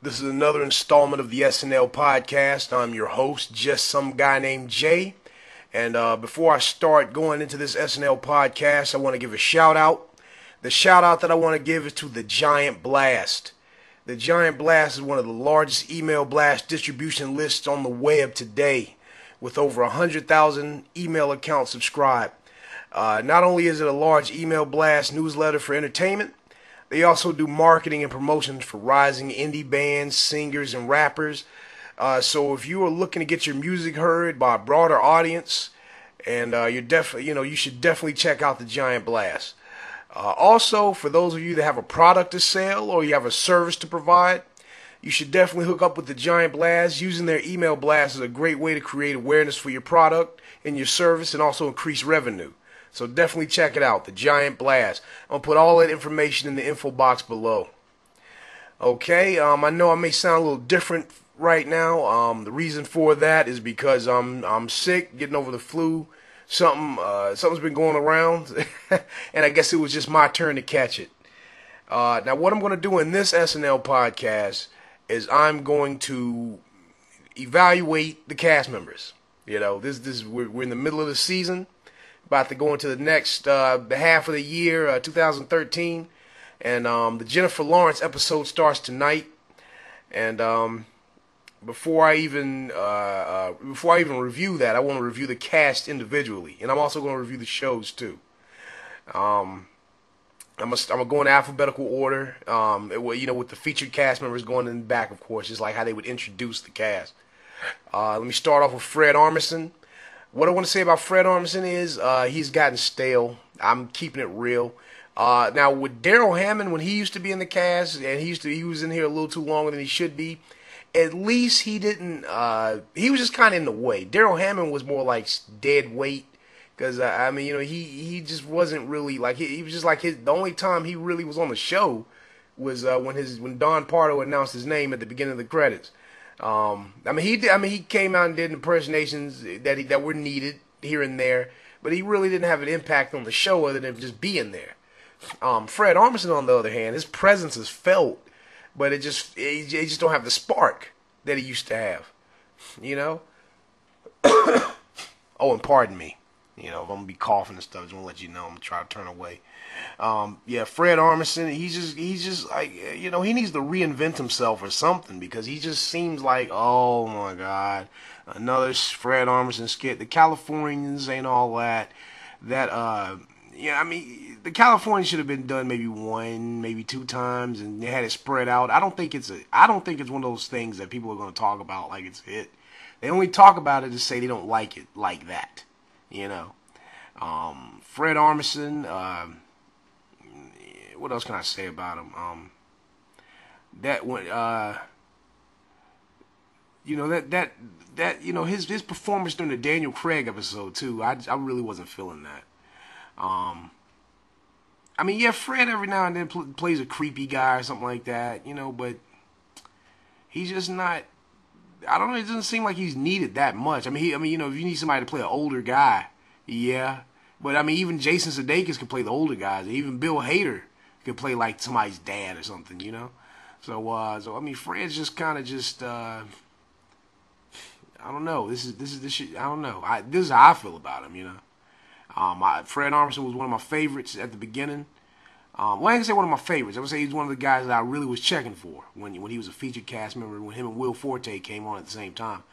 This is another installment of the SNL Podcast. I'm your host, just some guy named Jay. And before I start going into this SNL Podcast, I want to give a shout out. The shout out that I want to give is to the Giant Blast. The Giant Blast is one of the largest email blast distribution lists on the web today, with over 100,000 email accounts subscribed. Not only is it a large email blast newsletter for entertainment, they also do marketing and promotions for rising indie bands, singers, and rappers. So if you are looking to get your music heard by a broader audience, and you should definitely check out the Giant Blast. Also, for those of you that have a product to sell or you have a service to provide, you should definitely hook up with the Giant Blast. Using their email blast is a great way to create awareness for your product and your service and also increase revenue. So definitely check it out, the Giant Blast. I'll put all that information in the info box below. Okay, I know I may sound a little different right now. The reason for that is because I'm sick, getting over the flu. Something's been going around, and I guess it was just my turn to catch it. Now, what I'm going to do in this SNL podcast is I'm going to evaluate the cast members. You know, we're in the middle of the season, about to go into the next the half of the year, 2013, and the Jennifer Lawrence episode starts tonight. And before I even review that, I want to review the cast individually, and I'm also going to review the shows too. I'm gonna go in alphabetical order. With the featured cast members going in the back, of course, just like how they would introduce the cast. Let me start off with Fred Armisen. What I want to say about Fred Armisen is he's gotten stale. I'm keeping it real. Now with Darrell Hammond, when he used to be in the cast, and he was in here a little too longer than he should be. At least he didn't. He was just kind of in the way. Darrell Hammond was more like dead weight, because he just wasn't really like he was just like the only time he really was on the show was when Don Pardo announced his name at the beginning of the credits. He came out and did impersonations that were needed here and there, but he really didn't have an impact on the show other than just being there. Fred Armisen, on the other hand, his presence is felt. But it just don't have the spark that he used to have, you know. Oh, and pardon me, if I'm gonna be coughing and stuff, just wanna let you know I'm gonna try to turn away. Fred Armisen, he's just like he needs to reinvent himself or something, because he just seems like, oh my God, another Fred Armisen skit. The Californians ain't all that. The California should have been done maybe one, maybe two times, and they had it spread out. I don't think it's one of those things that people are going to talk about like it's a hit. They only talk about it to say they don't like it like that, Fred Armisen. What else can I say about him? His performance during the Daniel Craig episode too. I really wasn't feeling that. Fred every now and then plays a creepy guy or something like that, but he's just not. I don't know. It doesn't seem like he's needed that much. If you need somebody to play an older guy, yeah. But even Jason Sudeikis can play the older guys. Even Bill Hader could play like somebody's dad or something, So Fred's just kind of just. I don't know. This shit. I don't know. This is how I feel about him, Fred Armisen was one of my favorites at the beginning. I didn't say one of my favorites. I would say he's one of the guys that I really was checking for when he was a featured cast member, when him and Will Forte came on at the same time.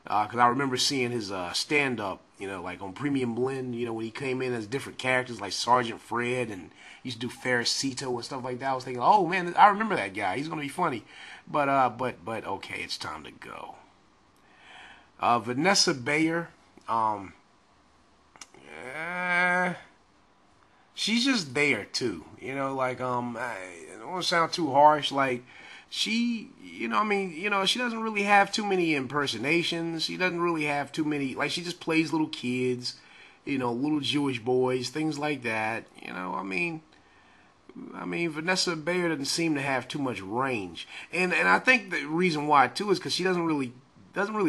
Because I remember seeing his stand-up, like on Premium Blend, when he came in as different characters like Sergeant Fred, and he used to do Ferricito and stuff like that. I was thinking, oh man, I remember that guy. He's going to be funny. But okay, it's time to go. Vanessa Bayer, she's just there too, I don't want to sound too harsh, like she doesn't really have too many impersonations. She doesn't really have too many, like, she just plays little kids, little Jewish boys, things like that. Vanessa Bayer doesn't seem to have too much range, and I think the reason why too is because she doesn't really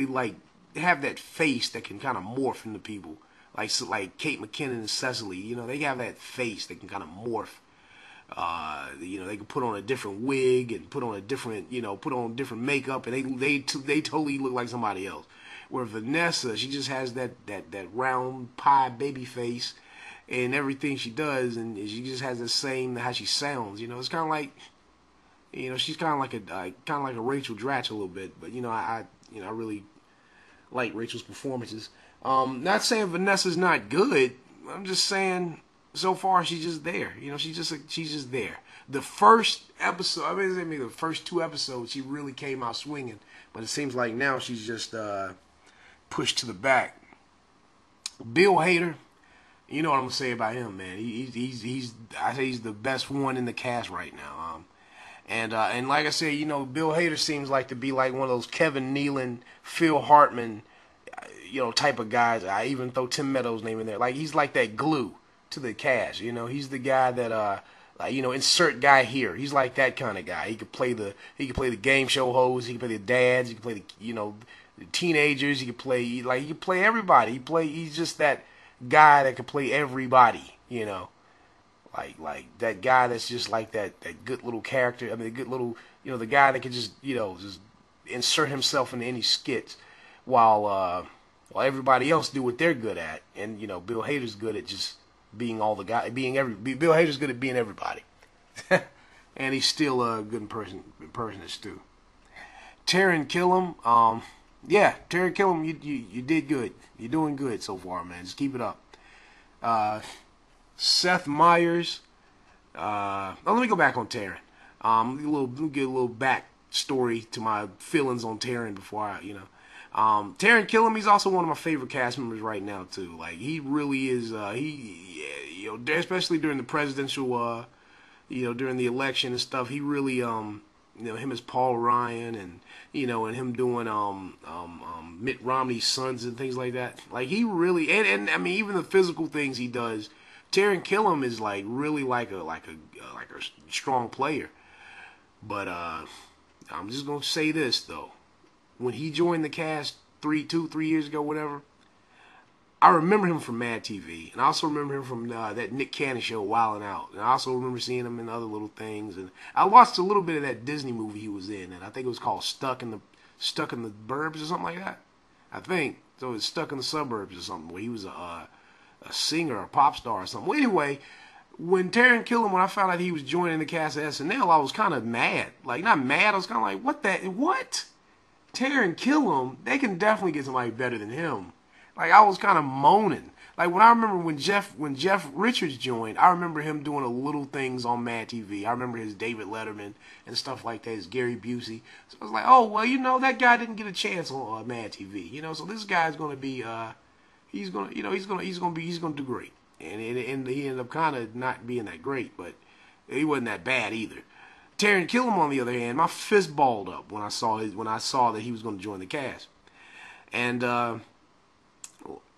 like have that face that can kind of morph into people. Like Kate McKinnon and Cecily, they have that face that can kind of morph. They could put on a different wig and put on a different, put on different makeup, and they totally look like somebody else. Where Vanessa, she just has that round pie baby face, and everything she does, and she just has the same how she sounds. It's kind of like, she's kind of like a Rachel Dratch a little bit. But I really like Rachel's performances. Not saying Vanessa's not good. I'm just saying so far she's just there. She's just there. The first episode, the first 2 episodes, she really came out swinging. But it seems like now she's just pushed to the back. Bill Hader, you know what I'm gonna say about him, man. I say he's the best one in the cast right now. And like I said, Bill Hader seems like to be like one of those Kevin Nealon, Phil Hartman, type of guys. I even throw Tim Meadows' name in there. Like he's like that glue to the cast. He's the guy that insert guy here. He's like that kind of guy. He could play the game show host. He could play the dads. He could play the teenagers. He could play everybody. He's just that guy that could play everybody. Like that guy that's just like that good little character. The good little the guy that could just just insert himself into any skits while everybody else do what they're good at. And Bill Hader's good at just being all the guy, Bill Hader's good at being everybody. And he's still a good impersonist too. Taran Killam, Taran Killam, you did good. You're doing good so far, man. Just keep it up. Seth Meyers. Let me go back on Taran. Get a little back story to my feelings on Taran before Taran Killam, he's also one of my favorite cast members right now too. Like he really is. Especially during the presidential, during the election and stuff. He really, him as Paul Ryan and and him doing Mitt Romney's sons and things like that. Like he really, and even the physical things he does. Taran Killam is like really like a strong player. But I'm just gonna say this though. When he joined the cast 3 years ago, whatever, I remember him from Mad TV, and I also remember him from that Nick Cannon show, Wildin' Out, and I also remember seeing him in other little things. And I watched a little bit of that Disney movie he was in, and I think it was called Stuck in the Burbs or something like that. I think so. It's Stuck in the Suburbs or something, where he was a singer, a pop star or something. Well, anyway, when Taran Killam, when I found out he was joining the cast of SNL, I was kind of mad. Like not mad, I was kind of like, what? Taran Killam, they can definitely get somebody better than him. Like I was kind of moaning. Like when I remember when Jeff Richards joined, I remember him doing a little things on Mad TV. I remember his David Letterman and stuff like that, his Gary Busey. So I was like, oh well, that guy didn't get a chance on Mad TV. So this guy's gonna be he's gonna do great. And he ended up kind of not being that great, but he wasn't that bad either. Taran Killam, on the other hand, my fist balled up when I saw that he was going to join the cast, and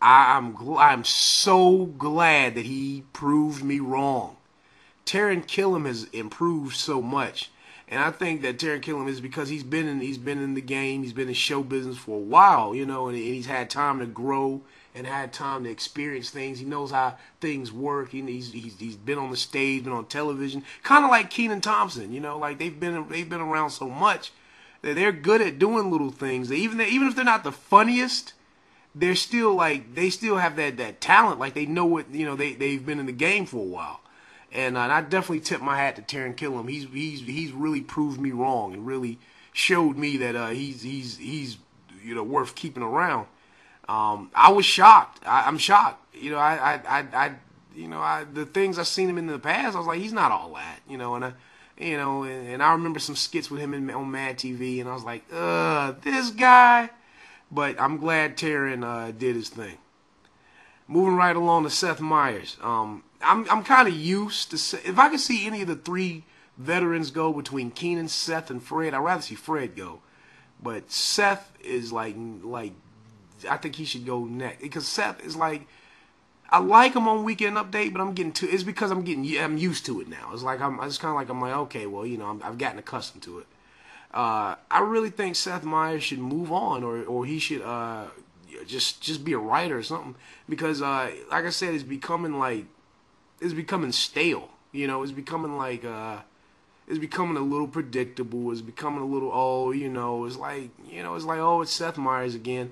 I'm so glad that he proved me wrong. Taran Killam has improved so much, and I think that Taran Killam is because he's been in the game, he's been in show business for a while, and he's had time to grow and had time to experience things. He knows how things work. He's been on the stage, been on television, kind of like Keenan Thompson. Like they've been around so much that they're good at doing little things. Even if they're not the funniest, they're still they still have that talent. Like they know what they've been in the game for a while. And I definitely tip my hat to Taran Killam. He's really proved me wrong and really showed me that he's worth keeping around. I was shocked. I'm shocked. The things I've seen him in the past, I was like, he's not all that. And I remember some skits with him on Mad TV, and I was like, this guy. But I'm glad Taran did his thing. Moving right along to Seth Meyers. I'm kind of used to if I could see any of the 3 veterans go between Keenan, Seth, and Fred, I'd rather see Fred go. But Seth is like I think he should go next because Seth is like, I like him on Weekend Update, but it's because I'm used to it now. It's like I'm like okay, well, I've gotten accustomed to it. I really think Seth Meyers should move on, or he should just be a writer or something, because like I said, it's becoming stale. It's becoming like it's becoming a little predictable. It's becoming a little it's like it's Seth Meyers again.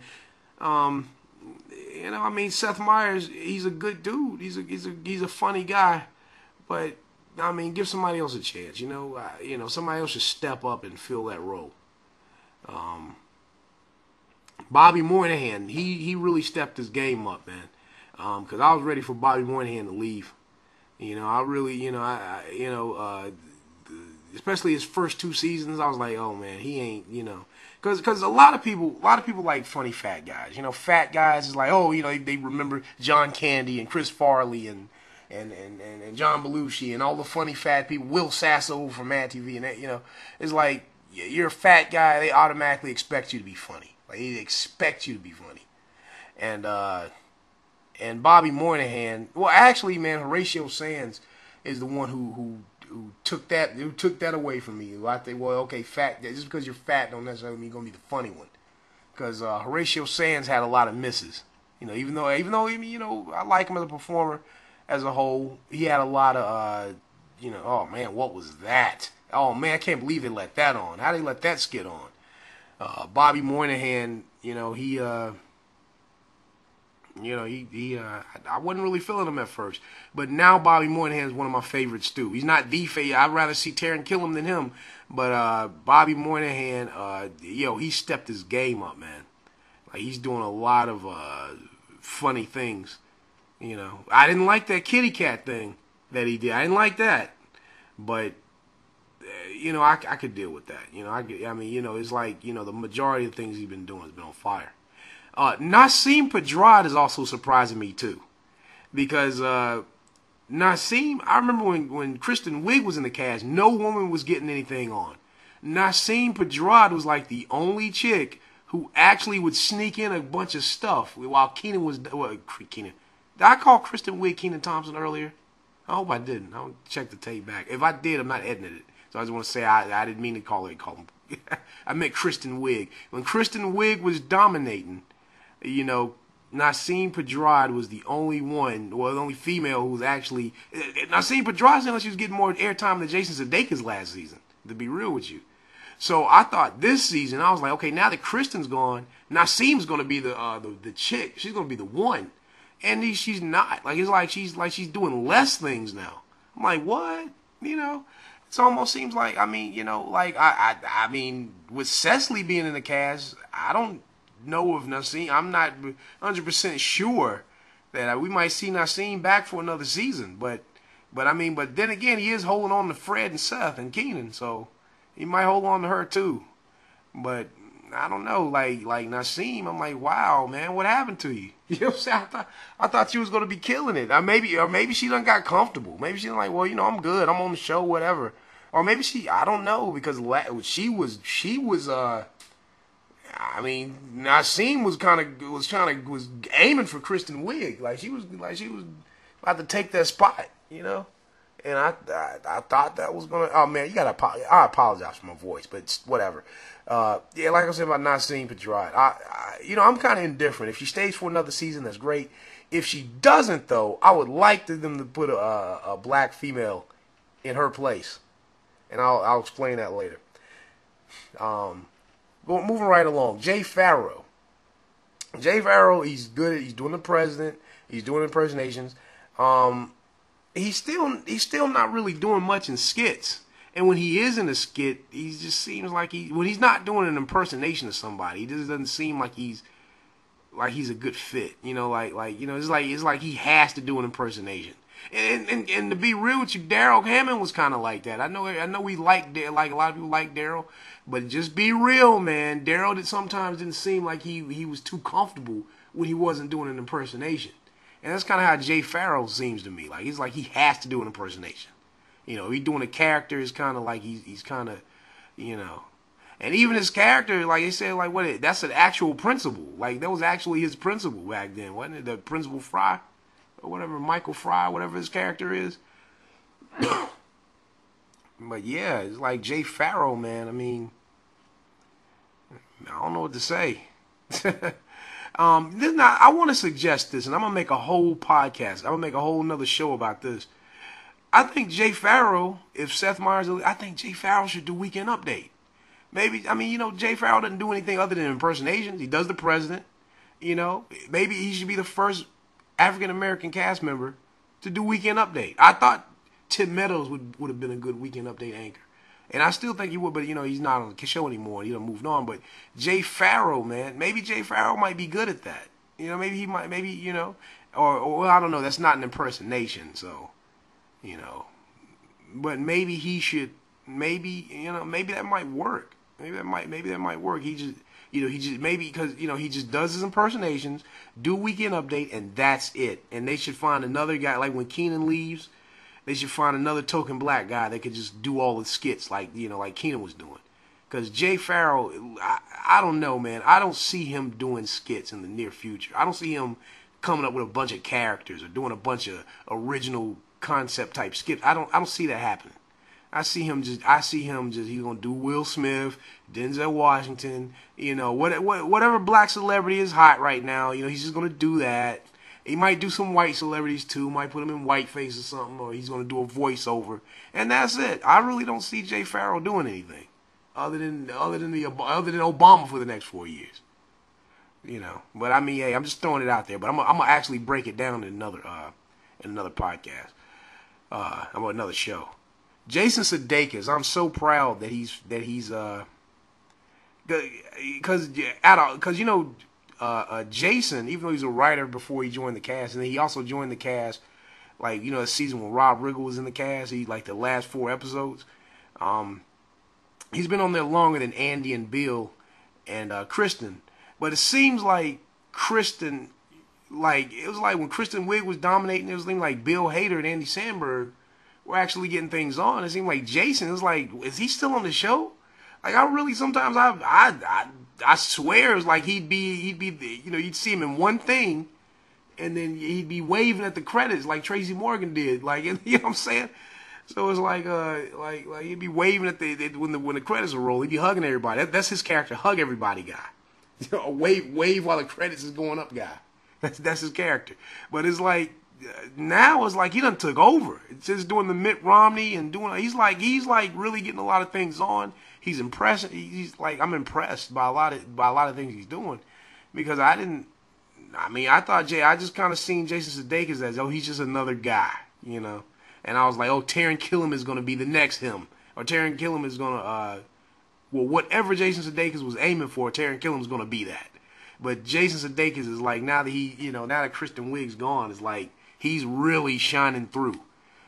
Seth Meyers, he's a good dude. He's a funny guy, but give somebody else a chance. Somebody else should step up and fill that role. Bobby Moynihan, he really stepped his game up, man. Because I was ready for Bobby Moynihan to leave. Especially his first 2 seasons, I was like, oh man, he ain't, because a lot of people like funny fat guys. Fat guys is like, they remember John Candy and Chris Farley and John Belushi and all the funny fat people, Will Sasso from Mad TV, and that, it's like you're a fat guy, they automatically expect you to be funny. Like they expect you to be funny, and Bobby Moynihan, well, actually, man, Horatio Sands is the one who took that away from me. I think, well, okay, fat, just because you're fat don't necessarily mean you're gonna be the funny one. Because Horatio Sands had a lot of misses. Even though I like him as a performer as a whole, he had a lot of oh man, what was that? Oh man, I can't believe they let that on. How they let that skit on? Bobby Moynihan, I wasn't really feeling him at first, but now Bobby Moynihan is one of my favorites too. He's not the favorite. I'd rather see Taran Killam than him, but Bobby Moynihan, he stepped his game up, man. Like he's doing a lot of funny things. I didn't like that kitty cat thing that he did. I didn't like that, but I could deal with that. It's like the majority of things he's been doing has been on fire. Nasim Pedrad is also surprising me too, because Nasim, I remember when Kristen Wiig was in the cast, no woman was getting anything on. Nasim Pedrad was like the only chick who actually would sneak in a bunch of stuff while Keenan was. Keenan. Did I call Kristen Wiig Keenan Thompson earlier? I hope I didn't. I'll check the tape back. If I did, I'm not editing it. So I just want to say I didn't mean to call him. I meant Kristen Wiig. When Kristen Wiig was dominating, Nasim Pedrad was the only one, the only female who was actually. Nasim Pedrad sounded like she was getting more airtime than Jason Sudeikis last season, to be real with you. So I thought this season, I was like, okay, now that Kristen's gone, Nasim's going to be the chick. She's going to be the one. And she's not. Like, it's like she's doing less things now. I'm like, what? It almost seems like, I mean, with Cecily being in the cast, I don't know if Nasim, I'm not 100% sure that we might see Nasim back for another season. But then again, he is holding on to Fred and Seth and Keenan, so he might hold on to her too. But I don't know, like Nasim, I'm like, wow, man, what happened to you? You know what I'm saying? I thought you was gonna be killing it. Or maybe she done got comfortable. Maybe she's like, well, I'm good. I'm on the show, whatever. Or maybe I don't know, because she was Nasim was aiming for Kristen Wiig. Like she was about to take that spot, And I thought that was gonna. Oh man, I apologize for my voice, but it's whatever. Like I said about Nasim Pedrad, I'm kind of indifferent. If she stays for another season, that's great. If she doesn't, though, I would like them to put a black female in her place, and I'll explain that later. Moving right along, Pharaoh. Pharaoh, he's good. He's doing the president. He's doing impersonations. He's still not really doing much in skits. And when he is in a skit, he just seems like when he's not doing an impersonation of somebody, he just doesn't seem like he's a good fit. It's like he has to do an impersonation. And to be real with you, Darrell Hammond was kind of like that. I know we like a lot of people like Darrell, but just be real, man. Darrell sometimes didn't seem like he was too comfortable when he wasn't doing an impersonation. And that's kind of how Pharaoh seems to me. Like he's like he has to do an impersonation. He's doing a character. It's kind of like he's kind of, And even his character, like they said, like that's an actual principal. Like that was actually his principal back then, wasn't it? The Principal Fry, or whatever, Michael Fry, whatever his character is. But yeah, it's like Pharaoh, man. I mean, I don't know what to say. I want to suggest this, and I'm gonna make a whole podcast. I'm gonna make a whole nother show about this. I think Jay Pharaoh, if Seth Meyers, I think Jay Pharaoh should do Weekend Update. Maybe, I mean, Jay Pharaoh doesn't do anything other than impersonations. He does the president. Maybe he should be the first African American cast member to do Weekend Update. I thought Tim Meadows would have been a good Weekend Update anchor. And I still think he would, but he's not on the show anymore. He done moved on. But Jay Pharaoh, man, maybe Jay Pharaoh might be good at that. Maybe he might, or I don't know. That's not an impersonation, so, But maybe he should. Maybe that might work. Maybe that might work. He just maybe because he just does his impersonations, do Weekend Update, and that's it. And they should find another guy, like when Keenan leaves, they should find another token black guy that could just do all the skits like Keenan was doing. Because Jay Pharaoh, I don't know, man. I don't see him doing skits in the near future. I don't see him coming up with a bunch of characters or doing a bunch of original concept type skits. I don't see that happening. I see him just he's gonna do Will Smith, Denzel Washington, whatever black celebrity is hot right now, he's just gonna do that. He might do some white celebrities too, might put them in whiteface or something, or he's gonna do a voiceover, and that's it. I really don't see Jay Pharaoh doing anything other than Obama for the next 4 years. But I mean, hey, I'm just throwing it out there. But I'm gonna actually break it down in another podcast, another show. Jason Sudeikis, I'm so proud that he's because Jason, even though he's a writer before he joined the cast, and then he also joined the cast a season when Rob Riggle was in the cast. He the last 4 episodes. He's been on there longer than Andy and Bill and Kristen, but it seems like Kristen, it was like when Kristen Wiig was dominating, it was like Bill Hader and Andy Samberg were actually getting things on. It seemed like Jason, it was like, is he still on the show? I really sometimes I swear it was like he'd be you'd see him in one thing, and then he'd be waving at the credits like Tracy Morgan did, you know what I'm saying? So it's like he'd be waving at when the credits are rolling, he'd be hugging everybody. That's his character, hug everybody guy, a wave while the credits is going up guy. That's his character. But it's like. Now it's like he done took over. It's just doing the Mitt Romney and doing. He's like really getting a lot of things on. He's impressed. I'm impressed by a lot of things he's doing, because I just kind of seen Jason Sudeikis as he's just another guy, and I was like, Taran Killam is going to be the next him, or Taran Killam is going to whatever Jason Sudeikis was aiming for, Taran Killam is going to be that. But Jason Sudeikis is like, now that Kristen Wiig's gone, it's like he's really shining through,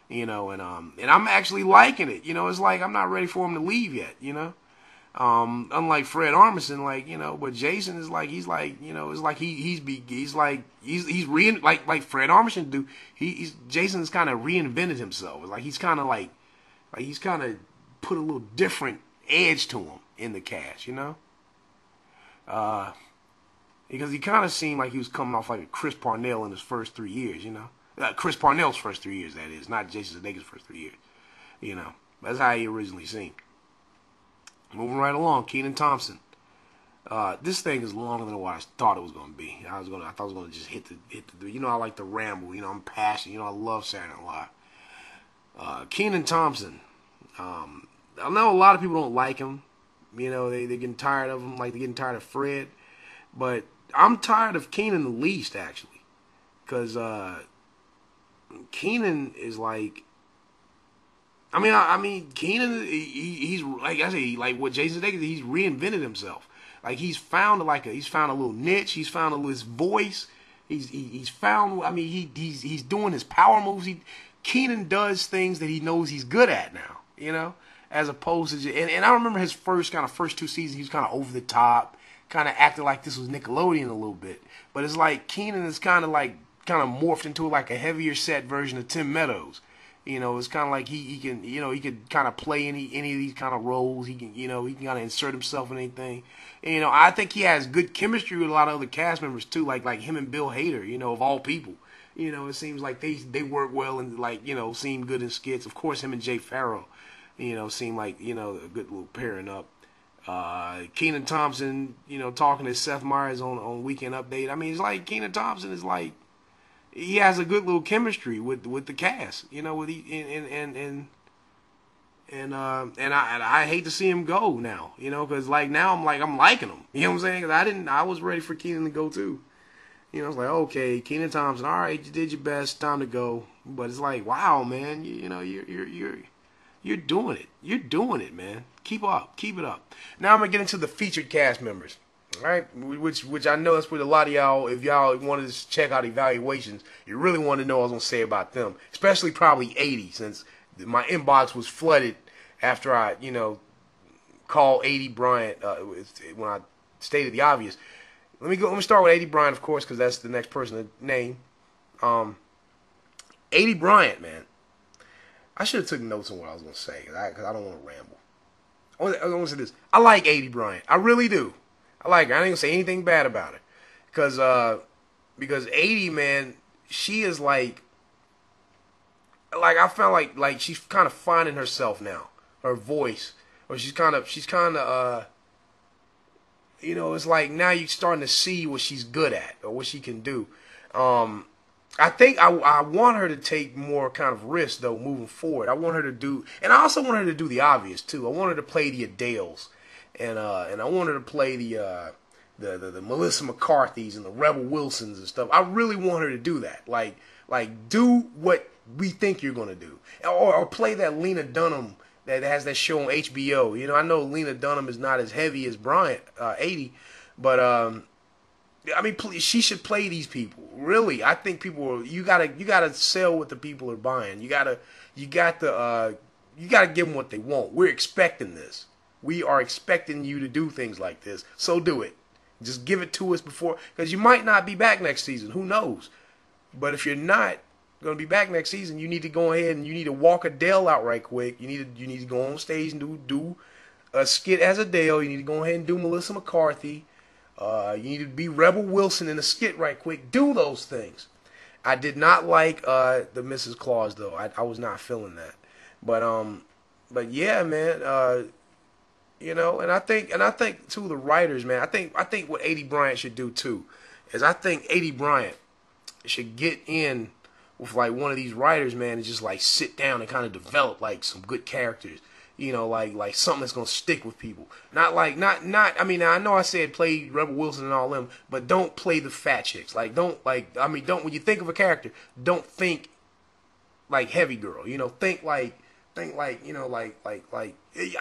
and I'm actually liking it. It's like I'm not ready for him to leave yet, unlike Fred Armisen, but Jason is like, it's like Fred Armisen do. Jason's kind of reinvented himself. It's like he's kind of put a little different edge to him in the cast, because he kind of seemed like he was coming off like a Chris Parnell in his first 3 years, Chris Parnell's first 3 years, that is, not Jason Sudeikis' first 3 years, That's how he originally seemed. Moving right along, Keenan Thompson. This thing is longer than what I thought it was going to be. I thought it was going to just hit the. I like to ramble. I'm passionate. I love Saturday Night Live. Keenan Thompson. I know a lot of people don't like him. They're getting tired of him, like they're getting tired of Fred. But I'm tired of Keenan the least, actually, because Keenan is like. Keenan, he's like I say, like what Jason Sudeikis, he's reinvented himself. Like he's found a little niche. He's found his voice. He's found. He's doing his power moves. Keenan does things that he knows he's good at now. As opposed to and I remember his first 2 seasons, he was kind of over the top, kind of acted like this was Nickelodeon a little bit. But it's like Keenan is kind of morphed into like a heavier set version of Tim Meadows. It's kind of like he can, he could kind of play any of these kind of roles. He can, he can kind of insert himself in anything. And, I think he has good chemistry with a lot of other cast members too, like him and Bill Hader, of all people. It seems like they work well and seem good in skits. Of course, him and Jay Pharaoh, seem like, a good little pairing up. Keenan Thompson, talking to Seth Meyers on Weekend Update. It's like Keenan Thompson is like, he has a good little chemistry with the cast, with and I hate to see him go now, because like now I'm liking him, you know what I'm saying? 'Cause I was ready for Keenan to go too, I was like, okay, Keenan Thompson, all right, you did your best, time to go, but it's like, wow, man, you're doing it, man, keep it up. Now I'm gonna get into the featured cast members. All right, which I know that's what a lot of y'all, if y'all wanted to check out evaluations, you really want to know what I was going to say about them, especially probably Aidy, since my inbox was flooded after I, called Aidy Bryant when I stated the obvious. Let me start with Aidy Bryant, of course, because that's the next person to name. Aidy Bryant, man. I should have took notes on what I was going to say, because I don't want to ramble. I want to say this. I like Aidy Bryant. I really do. I like her. I ain't gonna say anything bad about her, because Aidy, man, she is like I found like she's kind of finding herself now, her voice, or she's kind of it's like now you're starting to see what she's good at or what she can do. I think I want her to take more kind of risks though moving forward. I want her to do, and I also want her to do the obvious too. I want her to play the Adelles. And I wanted to play the Melissa McCarthys and the Rebel Wilsons and stuff. I really want her to do that. Like do what we think you're gonna do, or play that Lena Dunham that has that show on HBO. I know Lena Dunham is not as heavy as Bryant, Aidy, but I mean, she should play these people. Really, I think you gotta sell what the people are buying. You gotta give them what they want. We're expecting this. We are expecting you to do things like this, so do it. Just give it to us before, because you might not be back next season. Who knows? But if you're not going to be back next season, you need to go ahead and you need to walk Adelle out right quick. You need to go on stage and do a skit as Adelle. You need to go ahead and do Melissa McCarthy. You need to be Rebel Wilson in a skit right quick. Do those things. I did not like the Mrs. Claus though. I was not feeling that. But yeah, man. And I think too the writers, man. I think what Aidy Bryant should do too is I think Aidy Bryant should get in with like one of these writers, man, and just like sit down and kind of develop like some good characters. Like something that's gonna stick with people. Not. I mean, I know I said play Rebel Wilson and all them, but don't play the fat chicks. Don't when you think of a character, don't think like Heavy Girl. Think like I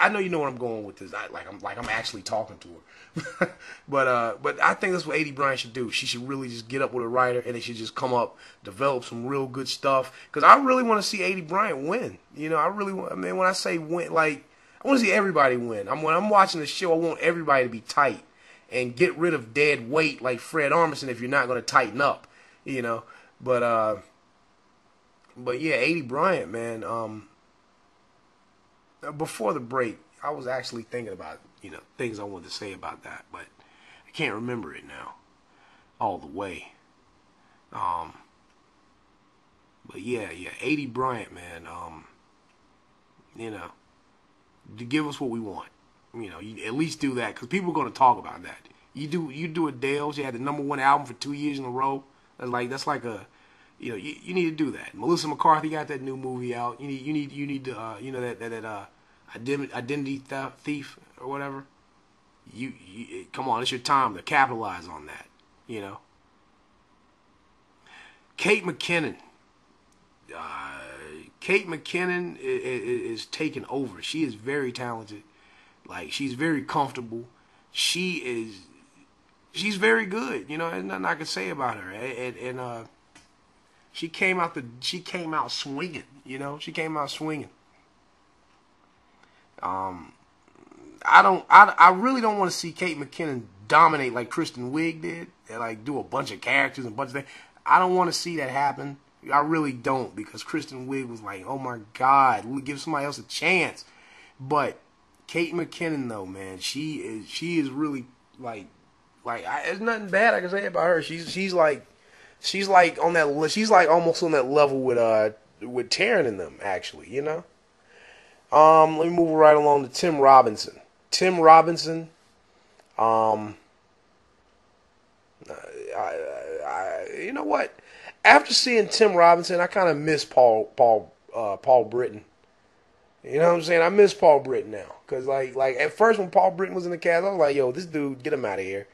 know you know where I'm going with this. I'm actually talking to her, but I think that's what Aidy Bryant should do. She should really just get up with a writer, and they should just come up, develop some real good stuff. Because I really want to see Aidy Bryant win. I really want. I mean, when I say win, I want to see everybody win. When I'm watching the show, I want everybody to be tight and get rid of dead weight like Fred Armisen if you're not going to tighten up. But yeah, Aidy Bryant, man. Before the break, I was actually thinking about, things I wanted to say about that, but I can't remember it now all the way. But yeah, Aidy Bryant, man, to give us what we want. You at least do that, because people are going to talk about that. You do Adele. She had the #1 album for 2 years in a row. That's like a, you need to do that. Melissa McCarthy got that new movie out. You need that identity thief or whatever. You come on, it's your time to capitalize on that. Kate McKinnon. Kate McKinnon is taking over. She is very talented. She's very comfortable. She's very good. There's nothing I can say about her. And she came out swinging. She came out swinging. I really don't want to see Kate McKinnon dominate like Kristen Wiig did and do a bunch of characters and a bunch of things. I don't want to see that happen. I really don't, because Kristen Wiig was like, oh my God, give somebody else a chance. But Kate McKinnon though, man, she is really there's nothing bad I can say about her. She's like on that, she's like almost on that level with Taran and them actually, Let me move right along to Tim Robinson. Tim Robinson, you know what? after seeing Tim Robinson, I kind of miss Paul Brittan. You know what I'm saying? I miss Paul Brittan now. Because, like at first when Paul Brittan was in the cast, I was like, yo, this dude, get him out of here.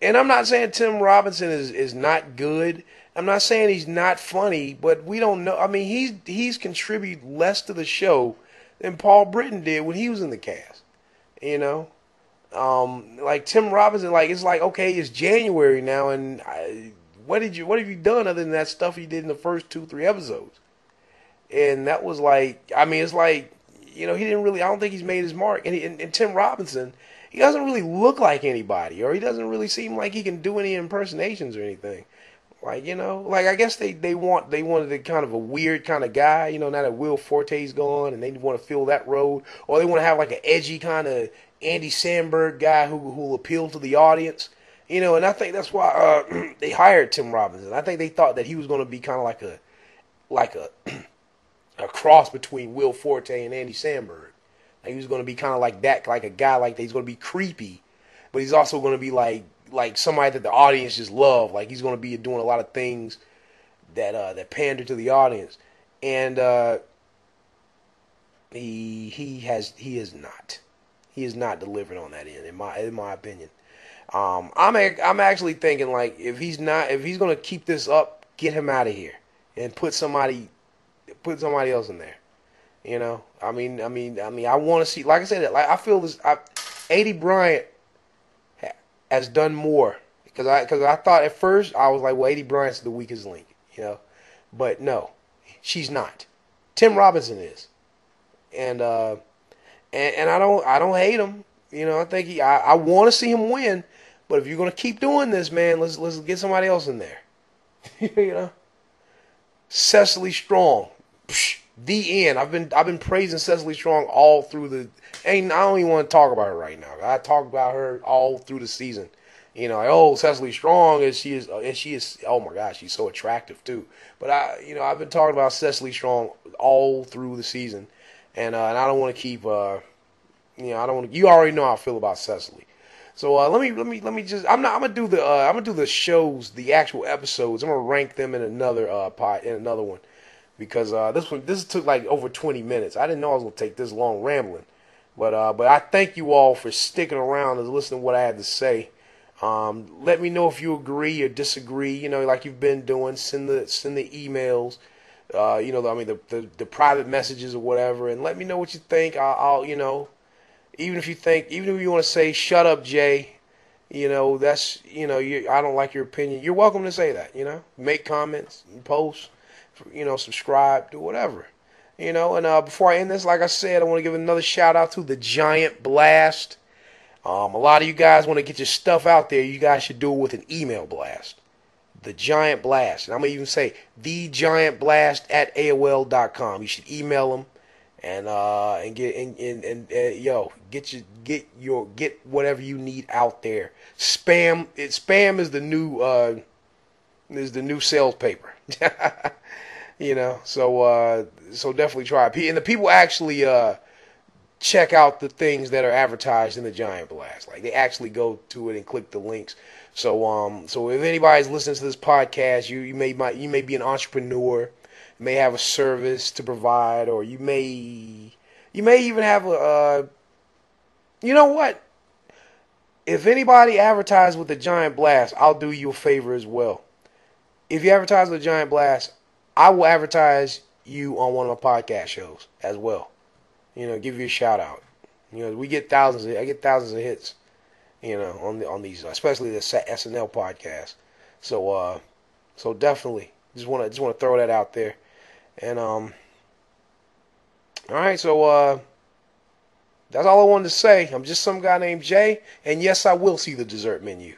And I'm not saying Tim Robinson is not good. I'm not saying he's not funny, but we don't know. I mean, he's contributed less to the show than Paul Brittan did when he was in the cast. You know? Like Tim Robinson, like it's like, okay, it's January now, and what have you done other than that stuff he did in the first 2-3 episodes? And that was like, I mean, it's like, you know, he didn't really, I don't think he's made his mark. And Tim Robinson, he doesn't really look like anybody, or he doesn't really seem like he can do any impersonations or anything. Like, you know, like I guess they wanted a kind of a weird kind of guy, you know, now that Will Forte's gone, and they want to fill that road, or they want to have like an edgy kind of Andy Samberg guy who will appeal to the audience, you know. And I think that's why they hired Tim Robinson. I think they thought that he was going to be kind of like a cross between Will Forte and Andy Samberg. Like he was going to be kind of like that, like a guy like that. He's going to be creepy, but he's also going to be like somebody that the audience just love. Like he's going to be doing a lot of things that pander to the audience, and he is not delivered on that end in my opinion. I'm actually thinking like if he's going to keep this up, get him out of here and put somebody else in there. You know, I mean, I want to see, like I said, like I feel this. Aidy Bryant has done more because I thought at first I was like, well, Aidy Bryant's the weakest link, you know, but no, she's not. Tim Robinson is, and I don't hate him. You know, I think I want to see him win, but if you're gonna keep doing this, man, let's get somebody else in there. You know, Cecily Strong. Psh, the end. I've been praising Cecily Strong all through the. I don't even want to talk about her right now. I talk about her all through the season. You know, like, oh, Cecily Strong, and she is. Oh my gosh, she's so attractive too. But I've been talking about Cecily Strong all through the season, and I don't want to keep. I don't want to. You already know how I feel about Cecily. So let me just. I'm gonna do the shows, the actual episodes. I'm gonna rank them in another one. Because this took like over 20 minutes. I didn't know I was going to take this long rambling. But I thank you all for sticking around and listening to what I had to say. Let me know if you agree or disagree, you know, like you've been doing. Send the emails, the private messages or whatever, and let me know what you think. I'll you know, even if you want to say, shut up, Jay, you know, that's, you know, I don't like your opinion. You're welcome to say that, you know. Make comments, post. You know, subscribe, do whatever. You know, and before I end this, like I said, I want to give another shout out to the Giant Blast. A lot of you guys want to get your stuff out there. You guys should do it with an email blast. The Giant Blast. And I'm going to even say thegiantblast@AOL.com. You should email them and get whatever you need out there. Spam is the new sales paper. You know, so definitely try it. And the people actually check out the things that are advertised in the Giant Blast. Like they actually go to it and click the links. So if anybody's listening to this podcast, you may be an entrepreneur, you may have a service to provide, or you may even have a you know what? If anybody advertises with the Giant Blast, I'll do you a favor as well. If you advertise with the Giant Blast, I will advertise you on one of my podcast shows as well. You know, give you a shout out. You know, I get thousands of hits. You know, on these, especially the SNL podcast. So definitely, just want to throw that out there. And all right, so that's all I wanted to say. I'm just some guy named Jay, and yes, I will see the dessert menu.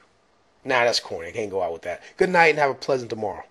Nah, that's corny. I can't go out with that. Good night and have a pleasant tomorrow.